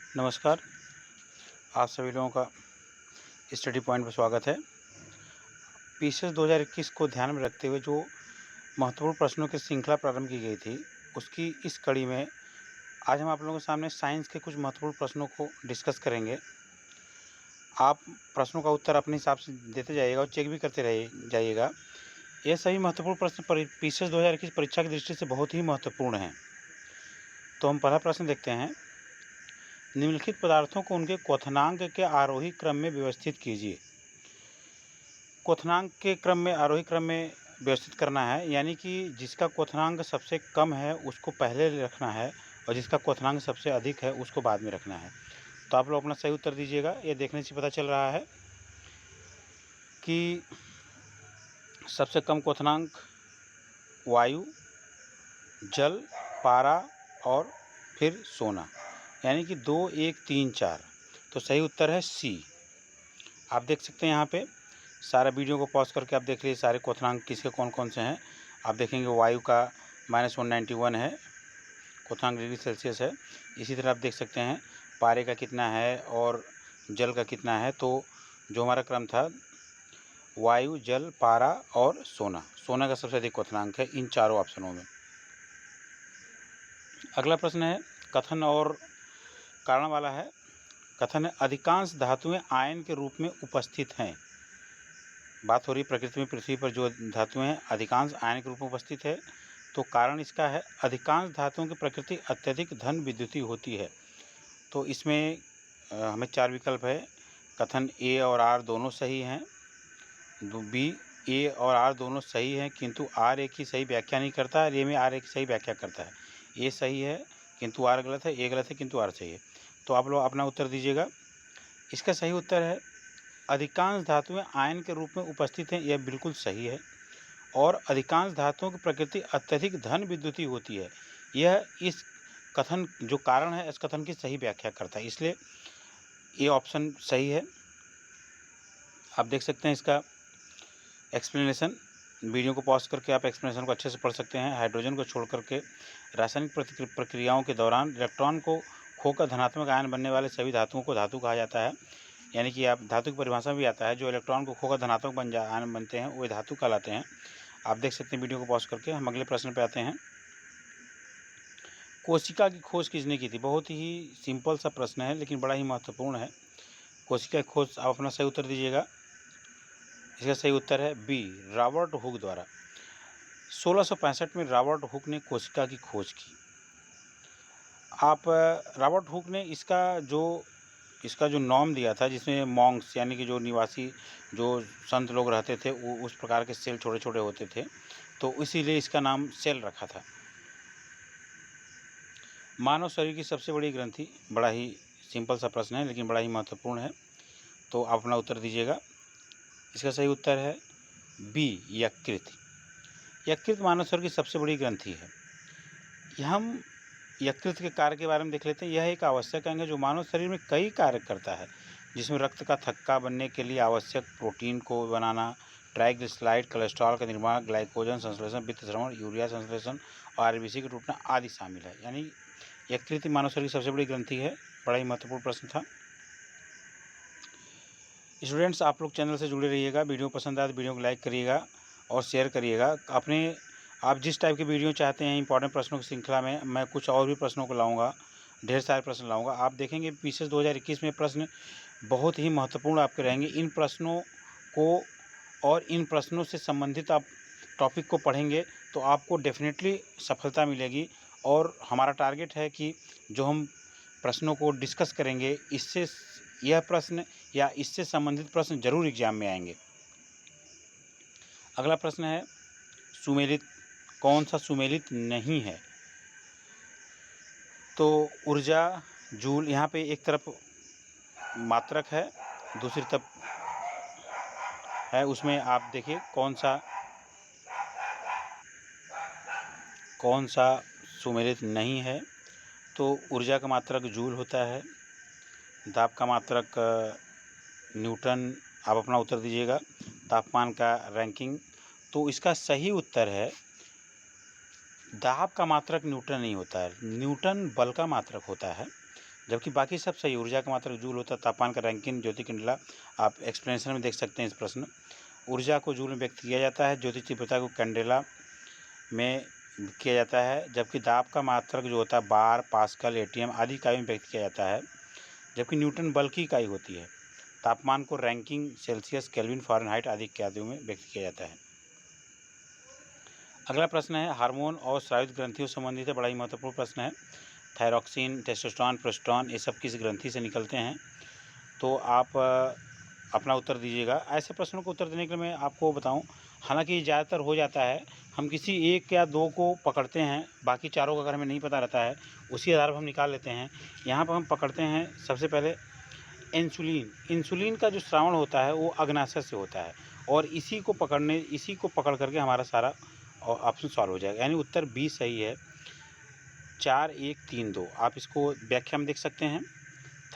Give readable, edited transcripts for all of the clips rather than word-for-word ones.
नमस्कार, आप सभी लोगों का स्टडी पॉइंट पर स्वागत है। पीसीएस 2021 को ध्यान में रखते हुए जो महत्वपूर्ण प्रश्नों की श्रृंखला प्रारंभ की गई थी, उसकी इस कड़ी में आज हम आप लोगों के सामने साइंस के कुछ महत्वपूर्ण प्रश्नों को डिस्कस करेंगे। आप प्रश्नों का उत्तर अपने हिसाब से देते जाइएगा और चेक भी करते जाइएगा। ये सभी महत्वपूर्ण प्रश्न पीसीएस 2021 परीक्षा की दृष्टि से बहुत ही महत्वपूर्ण हैं। तो हम पहला प्रश्न देखते हैं। निम्नलिखित पदार्थों को उनके क्वथनांक के आरोही क्रम में व्यवस्थित कीजिए। क्वथनांक के क्रम में आरोही क्रम में व्यवस्थित करना है, यानी कि जिसका क्वथनांक सबसे कम है उसको पहले रखना है और जिसका क्वथनांक सबसे अधिक है उसको बाद में रखना है। तो आप लोग अपना सही उत्तर दीजिएगा। ये देखने से पता चल रहा है कि सबसे कम क्वथनांक वायु, जल, पारा और फिर सोना, यानी कि 2, 1, 3, 4। तो सही उत्तर है सी। आप देख सकते हैं यहाँ पे सारा वीडियो को पॉज करके आप देख लीजिए सारे क्वथनांक किसके कौन कौन से हैं। आप देखेंगे वायु का -191 है, क्वथनांक डिग्री सेल्सियस है। इसी तरह आप देख सकते हैं पारे का कितना है और जल का कितना है। तो जो हमारा क्रम था वायु, जल, पारा और सोना, सोना का सबसे अधिक क्वथनांक है इन चारों ऑप्शनों में। अगला प्रश्न है कथन और कारण वाला है। कथन है अधिकांश धातुएं आयन के रूप में उपस्थित हैं। बात हो रही प्रकृति में पृथ्वी पर जो धातुएं हैं अधिकांश आयन के रूप में उपस्थित है। तो कारण इसका है अधिकांश धातुओं की प्रकृति अत्यधिक धन विद्युतीय होती है। तो इसमें हमें 4 विकल्प है। कथन ए और आर दोनों सही हैं। बी, ए और आर दोनों सही हैं किंतु आर एक ही सही व्याख्या नहीं करता है, ए में आर एक सही व्याख्या करता है। ए सही है किंतु आर गलत है, ए गलत है किंतु आर सही है। तो आप लोग अपना उत्तर दीजिएगा। इसका सही उत्तर है अधिकांश धातुएं आयन के रूप में उपस्थित हैं, यह बिल्कुल सही है। और अधिकांश धातुओं की प्रकृति अत्यधिक धन विद्युतीय होती है, यह इस कथन जो कारण है इस कथन की सही व्याख्या करता है, इसलिए ये ऑप्शन सही है। आप देख सकते हैं इसका एक्सप्लेनेशन। वीडियो को पॉज करके आप एक्सप्लेनेशन को अच्छे से पढ़ सकते हैं। हाइड्रोजन को छोड़ करके रासायनिक प्रक्रियाओं के दौरान इलेक्ट्रॉन को खोकर धनात्मक आयन बनने वाले सभी धातुओं को धातु कहा जाता है। यानी कि आप धातु की परिभाषा भी आता है, जो इलेक्ट्रॉन को खोकर धनात्मक आयन बनते हैं वो धातु कहलाते हैं। आप देख सकते हैं वीडियो को पॉज करके। हम अगले प्रश्न पे आते हैं। कोशिका की खोज किसने की थी? बहुत ही सिंपल सा प्रश्न है लेकिन बड़ा ही महत्वपूर्ण है। कोशिका की खोज आप अपना सही उत्तर दीजिएगा। इसका सही उत्तर है बी, रॉबर्ट हुक द्वारा। 1665 में रॉबर्ट हुक ने कोशिका की खोज की। आप रॉबर्ट हुक ने इसका जो नॉर्म दिया था, जिसमें मॉन्क्स यानी कि जो निवासी जो संत लोग रहते थे वो उस प्रकार के सेल छोटे छोटे होते थे, तो इसीलिए इसका नाम सेल रखा था। मानव शरीर की सबसे बड़ी ग्रंथि, बड़ा ही सिंपल सा प्रश्न है लेकिन बड़ा ही महत्वपूर्ण है। तो आप अपना उत्तर दीजिएगा। इसका सही उत्तर है बी, यकृत। यकृत मानव शरीर की सबसे बड़ी ग्रंथि है। हम यकृत के कार्य के बारे में देख लेते हैं। यह एक आवश्यक अंग है जो मानव शरीर में कई कार्य करता है, जिसमें रक्त का थक्का बनने के लिए आवश्यक प्रोटीन को बनाना, ट्राइग्लिसराइड, कोलेस्ट्रॉल का निर्माण, ग्लाइकोजन संश्लेषण, वित्त श्रवण, यूरिया संश्लेषण और आरबीसी के टूटना आदि शामिल है। यानी यकृत मानव शरीर की सबसे बड़ी ग्रंथि है। बड़ा ही महत्वपूर्ण प्रश्न था। स्टूडेंट्स, आप लोग चैनल से जुड़े रहिएगा। वीडियो पसंद आए तो वीडियो को लाइक करिएगा और शेयर करिएगा। आप जिस टाइप की वीडियो चाहते हैं इंपॉर्टेंट प्रश्नों की श्रृंखला में, मैं कुछ और भी प्रश्नों को लाऊंगा, ढेर सारे प्रश्न लाऊंगा। आप देखेंगे पीसीएस 2021 में प्रश्न बहुत ही महत्वपूर्ण आपके रहेंगे। इन प्रश्नों को और इन प्रश्नों से संबंधित आप टॉपिक को पढ़ेंगे तो आपको डेफिनेटली सफलता मिलेगी। और हमारा टारगेट है कि जो हम प्रश्नों को डिस्कस करेंगे, इससे यह प्रश्न या इससे संबंधित प्रश्न जरूर एग्जाम में आएंगे। अगला प्रश्न है सुमेलित। कौन सा सुमेलित नहीं है? तो ऊर्जा, जूल, यहाँ पे एक तरफ मात्रक है, दूसरी तरफ है, उसमें आप देखिए कौन सा सुमेलित नहीं है। तो ऊर्जा का मात्रक जूल होता है, दाब का मात्रक न्यूटन। आप अपना उत्तर दीजिएगा। तापमान का रैंकिंग। तो इसका सही उत्तर है दाब का मात्रक न्यूटन नहीं होता है, न्यूटन बल का मात्रक होता है। जबकि बाकी सब सही। ऊर्जा का मात्रक जूल होता है, तापमान का रैंकिन, ज्योति कुंडला। आप एक्सप्लेनेशन में देख सकते हैं इस प्रश्न। ऊर्जा को जूल में व्यक्त किया जाता है, ज्योति तीव्रता को कैंडेला में किया जाता है, जबकि दाब का मात्रक जो होता है बार, पास्कल, एटीएम आदि इकाई में व्यक्त किया जाता है, जबकि न्यूटन बल की इकाई होती है। तापमान को रैंकिंग, सेल्सियस, केल्विन, फ़ारेनहाइट आदि इत्यादियों में व्यक्त किया जाता है। अगला प्रश्न है हार्मोन और स्रावित ग्रंथियों से संबंधित है, बड़ा ही महत्वपूर्ण प्रश्न है। थायरॉक्सिन, टेस्टोस्टेरोन, प्रोस्टेरोन ये सब किस ग्रंथि से निकलते हैं? तो आप अपना उत्तर दीजिएगा। ऐसे प्रश्नों को उत्तर देने के लिए मैं आपको बताऊं, हालांकि ज़्यादातर हो जाता है, हम किसी एक या दो को पकड़ते हैं, बाकी चारों का अगर हमें नहीं पता रहता है उसी आधार पर हम निकाल लेते हैं। यहाँ पर हम पकड़ते हैं सबसे पहले इंसुलिन। इंसुलिन का जो श्रावण होता है वो अग्नाशय से होता है, और इसी को पकड़ करके हमारा सारा ऑप्शन सॉल्व हो जाएगा। यानी उत्तर बी सही है, 4, 1, 3, 2। आप इसको व्याख्या में देख सकते हैं।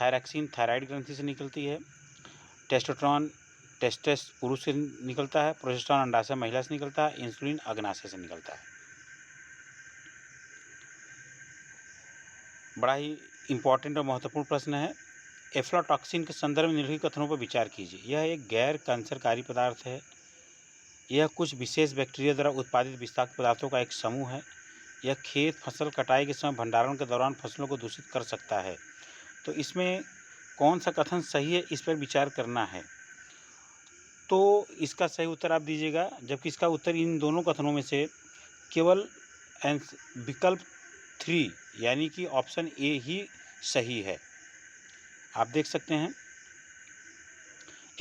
थायरॉक्सिन थायराइड ग्रंथि से निकलती है, टेस्टोस्टेरोन टेस्टेस पुरुष से निकलता है, प्रोजेस्टेरोन अंडाशय महिला से निकलता है, इंसुलिन अग्नाशय से निकलता है। बड़ा ही इंपॉर्टेंट और महत्वपूर्ण प्रश्न है। एफ्लाटॉक्सिन के संदर्भ में निम्नलिखित कथनों पर विचार कीजिए। यह एक गैर कैंसरकारी पदार्थ है। यह कुछ विशेष बैक्टीरिया द्वारा उत्पादित विषाक्त पदार्थों का एक समूह है। यह खेत फसल कटाई के समय भंडारण के दौरान फसलों को दूषित कर सकता है। तो इसमें कौन सा कथन सही है, इस पर विचार करना है। तो इसका सही उत्तर आप दीजिएगा, जबकि इसका उत्तर इन दोनों कथनों में से केवल विकल्प 3 यानी कि ऑप्शन ए ही सही है। आप देख सकते हैं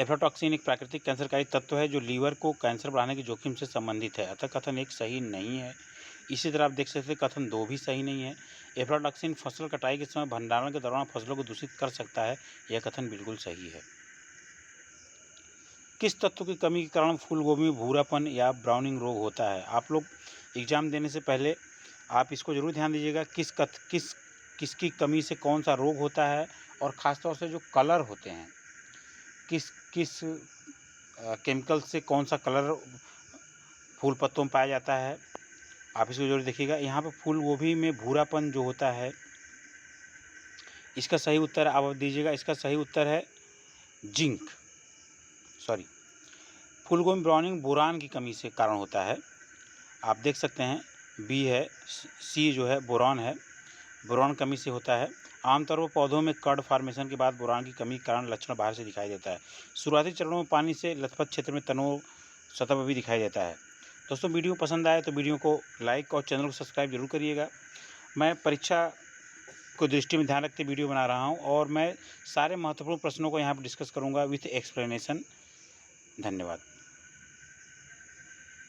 एफ्लाटॉक्सिन एक प्राकृतिक कैंसरकारी तत्व है जो लीवर को कैंसर बढ़ाने के जोखिम से संबंधित है, अतः कथन 1 सही नहीं है। इसी तरह आप देख सकते हैं कथन 2 भी सही नहीं है। एफ्लाटॉक्सिन फसल कटाई के समय भंडारण के दौरान फसलों को दूषित कर सकता है, यह कथन बिल्कुल सही है। किस तत्व की कमी के कारण फूलगोभी में भूरापन या ब्राउनिंग रोग होता है? आप लोग एग्ज़ाम देने से पहले आप इसको ज़रूर ध्यान दीजिएगा, किसकी कमी से कौन सा रोग होता है, और ख़ास तौर से जो कलर होते हैं, किस केमिकल से कौन सा कलर फूल पत्तों में पाया जाता है, आप इसको ज़रूर देखिएगा। यहाँ पे फूलगोभी में भूरापन जो होता है, इसका सही उत्तर आप दीजिएगा। इसका सही उत्तर है फूलगोभी में ब्राउनिंग बोरान की कमी से कारण होता है। आप देख सकते हैं बी है, सी जो है बोरान है, बोरान कमी से होता है। आमतौर पर पौधों में कड फॉर्मेशन के बाद बोरान की कमी के कारण लक्षण बाहर से दिखाई देता है। शुरुआती चरणों में पानी से लथपथ क्षेत्र में तनों सतह पर भी दिखाई देता है। दोस्तों वीडियो पसंद आए तो वीडियो को लाइक और चैनल को सब्सक्राइब जरूर करिएगा। मैं परीक्षा को दृष्टि में ध्यान रखते वीडियो बना रहा हूँ, और मैं सारे महत्वपूर्ण प्रश्नों को यहाँ पर डिस्कस करूँगा विथ एक्सप्लेनेशन। धन्यवाद।